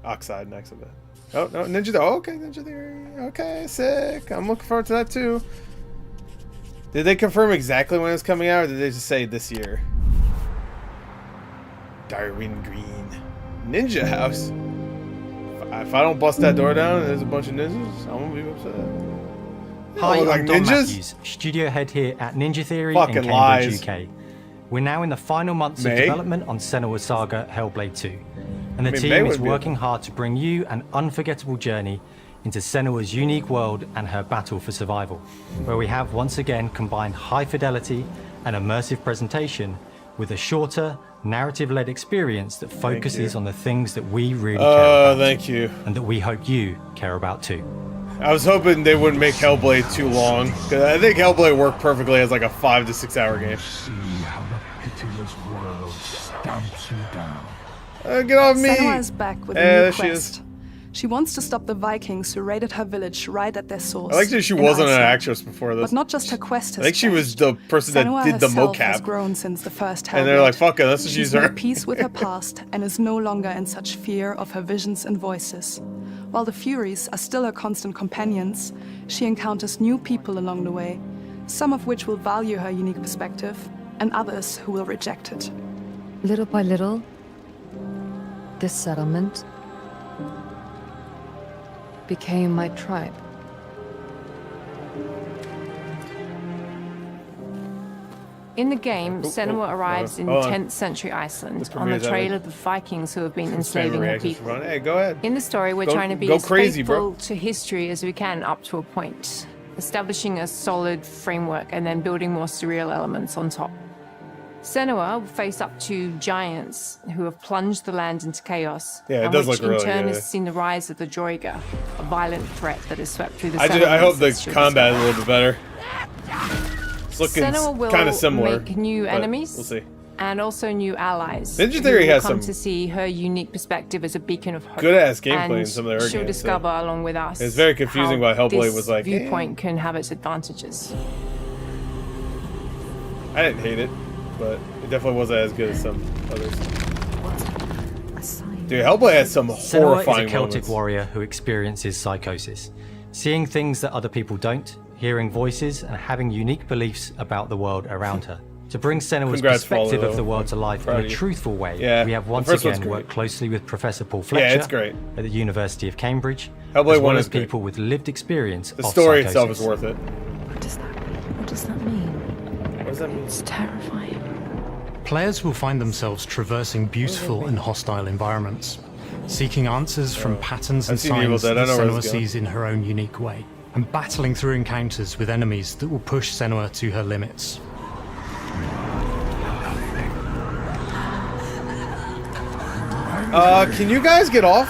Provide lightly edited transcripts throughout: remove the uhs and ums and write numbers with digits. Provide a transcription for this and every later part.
Oxide next of it. Oh, no, Ninja Theory. Oh, okay, Ninja Theory. Okay, sick. I'm looking forward to that, too. Did they confirm exactly when it's coming out, or did they just say this year? Darwin Green. Ninja House. If I don't bust that door down and there's a bunch of ninjas, I'm going to be upset. Hi, like I'm Don ninjas? Matthews, studio head here at Ninja Theory Fucking in Cambridge, lies. UK. We're now in the final months of development on Senua Saga Hellblade 2, and the team is working hard to bring you an unforgettable journey into Senua's unique world and her battle for survival, where we have once again combined high fidelity and immersive presentation with a shorter, narrative-led experience that focuses on the things that we really care about. Thank you. And that we hope you care about too. I was hoping they wouldn't make Hellblade too long, because I think Hellblade worked perfectly as like a 5 to 6 hour game. See how the pitiless world stamps you down. Get off me! Senua is back with a new quest. She wants to stop the Vikings who raided her village right at their source. I like that she wasn't an actress before this. But not just her quest has I think she was the person that did the herself mocap. Has grown since the first Hellblade. And they're like, fuck it, let's just use her. She's made peace with her past and is no longer in such fear of her visions and voices. While the Furies are still her constant companions, she encounters new people along the way, some of which will value her unique perspective, and others who will reject it. Little by little, this settlement became my tribe. In the game, Senua arrives in 10th century Iceland on the trail of the Vikings who have been enslaving her people. Hey, go ahead. In the story, we're trying to be as faithful to history as we can up to a point, establishing a solid framework and then building more surreal elements on top. Senua will face up to giants who have plunged the land into chaos, and which in turn has seen the rise of the Droiga, a violent threat that has swept through the I hope the combat is a little bit better. It's looking kind of similar. Make new enemies. We'll see. And also new allies. Ninja Theory has some to see her unique perspective as a beacon of hope. Good-ass gameplay in some of their she'll games. discover along with us. It's very confusing why Hellblade was like. Viewpoint can have its advantages. I didn't hate it, but it definitely wasn't as good as some others. Dude, Hellblade has some horrifying Senua is a Celtic moments. warrior who experiences psychosis, seeing things that other people don't, hearing voices, and having unique beliefs about the world around her. To bring Senua's perspective of the world to life in a truthful way, we have once again worked closely with Professor Paul Fletcher at the University of Cambridge, as well as people with lived experience of psychosis. The story itself is worth it. What does that mean? What does that mean? What does that mean? It's terrifying. Players will find themselves traversing beautiful and hostile environments, seeking answers from patterns and signs that Senua sees in her own unique way, and battling through encounters with enemies that will push Senua to her limits. Can you guys get off?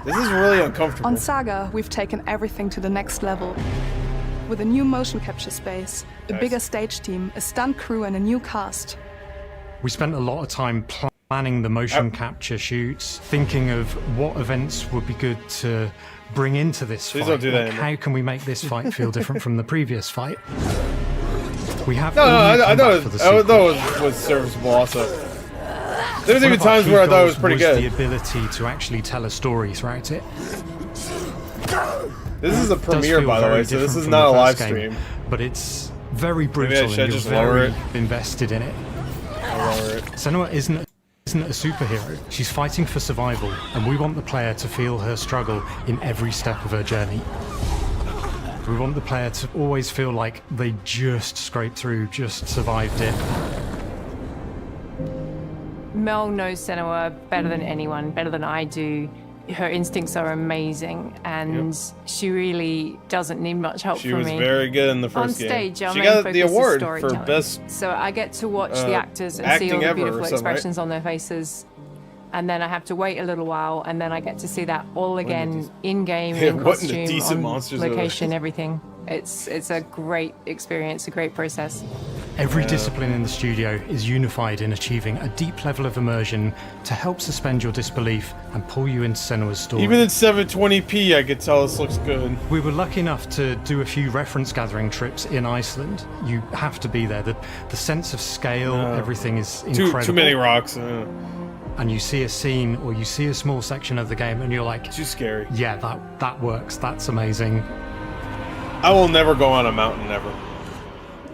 This is really uncomfortable. On Saga, we've taken everything to the next level. With a new motion capture space, a bigger stage team, a stunt crew, and a new cast. We spent a lot of time planning the motion capture shoots, thinking of what events would be good to bring into this fight. Don't do that how can we make this fight feel different from the previous fight? We have I thought it was serviceable also. There was even times where I thought it was pretty good. The ability to actually tell a story throughout it. This is a premiere, by the way, so this is not a live stream. But it's very brutal and you're very invested in it. Senua isn't a superhero. She's fighting for survival, and we want the player to feel her struggle in every step of her journey. We want the player to always feel like they just scraped through, just survived it. Mel knows Senua better than anyone, better than I do. Her instincts are amazing, and she really doesn't need much help from me. She was very good in the first game. On stage, our she main got focus the award is for best. So I get to watch the actors and see all the beautiful expressions on their faces, and then I have to wait a little while, and then I get to see that all again in game, in costume, on location, everything. It's a great experience, a great process. Every discipline in the studio is unified in achieving a deep level of immersion to help suspend your disbelief and pull you into Senua's story. Even in 720p, I could tell this looks good. We were lucky enough to do a few reference gathering trips in Iceland. You have to be there. The sense of scale, everything is incredible. Too many rocks. and you see a scene or you see a small section of the game and you're like, too scary. Yeah, that works. That's amazing. I will never go on a mountain ever.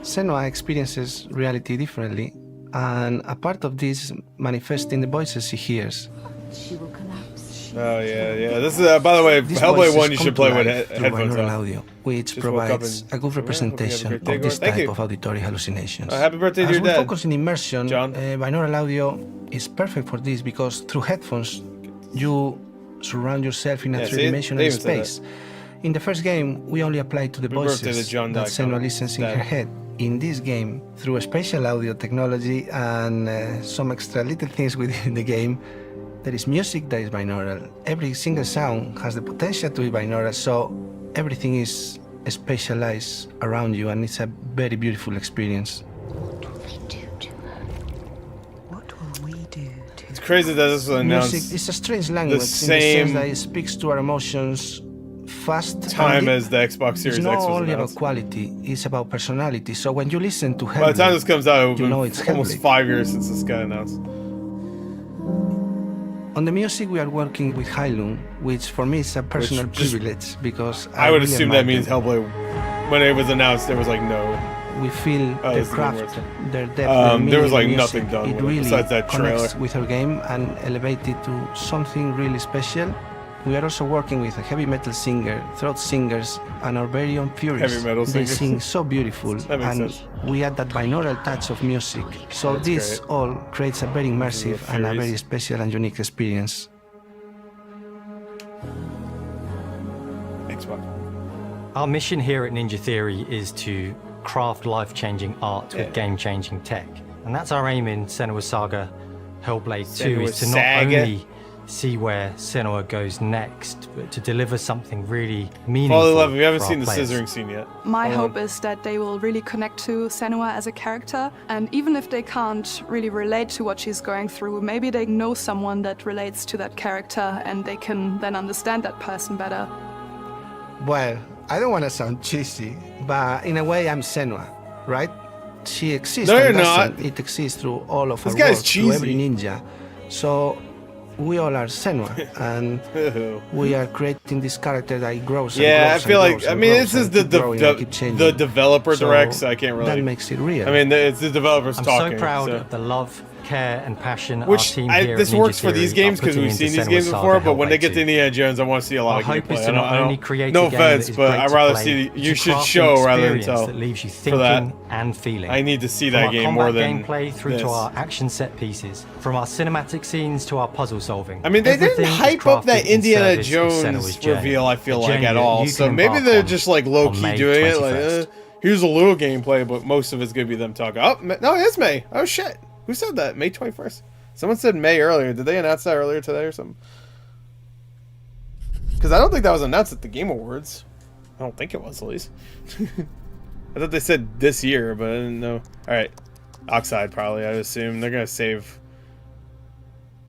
Senua experiences reality differently, and a part of this manifests in the voices he hears. She will collapse. Oh yeah. This is by the way, Hellblade 1 you should play with headphones on. Audio, which provides a good representation of this type of auditory hallucinations. Happy birthday to your As we dad. focus in immersion, John. binaural audio is perfect for this because through headphones you surround yourself in a three-dimensional space. In the first game, we only applied to the voices that Senua listens in her head. In this game, through a spatial audio technology and some extra little things within the game, there is music that is binaural. Every single sound has the potential to be binaural, so everything is spatialized around you, and it's a very beautiful experience. What will they do to her? What will we do to her? It's crazy that this was announced. Music is a strange language in the sense that it speaks to our emotions fast time as the Xbox Series X was announced. It's not only about quality, it's about personality. So when you listen to Hellblade, by the time this comes out, it you know will it's be almost Hellblade. 5 years since this got announced. On the music, we are working with Heilung, which for me is a personal privilege because I would really assume admire that means them. Hellblade. When it was announced, there was like no. We feel their craft, their depth, their there meaning was like in music. nothing done It with it really besides that connects trailer. with our game and elevates it to something really special. We are also working with a heavy metal singer, throat singers, and our very own Furies. Heavy metal They singers. sing so beautiful, That makes and sense. we add that binaural touch of music. So That's this great. all creates a very immersive and a Furies. very special and unique experience. Xbox. Our mission here at Ninja Theory is to craft life-changing art with game-changing tech. And that's our aim in Senua Saga Hellblade 2, is to not Saga. only see where Senua goes next, but to deliver something really meaningful. Fall in love. We haven't for seen our the players. scissoring scene yet. My hope is that they will really connect to Senua as a character, and even if they can't really relate to what she's going through, maybe they know someone that relates to that character and they can then understand that person better. Well, I don't want to sound cheesy, but in a way I'm Senua, right? She exists No, and you're not. doesn't. It exists through all of This our guy's work, through every cheesy. ninja. So we all are Senua, and we are creating this character that grows and Yeah, I grows feel and like grows I and mean grows this is and the keep growing and keep changing. the developer So directs. So I can't really. that makes it real. I mean, it's the developers I'm talking. so proud so. of the love, care, and passion our Which team here this at Ninja works for Theory these are games because putting we've seen into these Senua games Saga before. But when they Hellblade get to 2. Indiana Jones, I want to see a lot Our of hope gameplay. is to not only create no a game that offense, is but great I'd to rather play, see. but You to should craft an show rather than experience tell. that leaves you For that, thinking and feeling. I need to see From that our game combat more than gameplay through this. to our action set pieces, from our cinematic scenes to our puzzle solving. I mean, they Everything didn't is hype up that crafted in Indiana service of Jones Senua's journey, reveal. I feel a like journey at that all. you So can maybe embark they're on just like low on key May doing it. 21st. Like, here's a little gameplay, but most of it's gonna be them talking. Oh no, it's May. Oh shit, who said that? May 21st. Someone said May earlier. Did they announce that earlier today or something? Because I don't think that was announced at the Game Awards. I don't think it was, at least. I thought they said this year, but I didn't know. All right, Oxide probably. I assume they're gonna save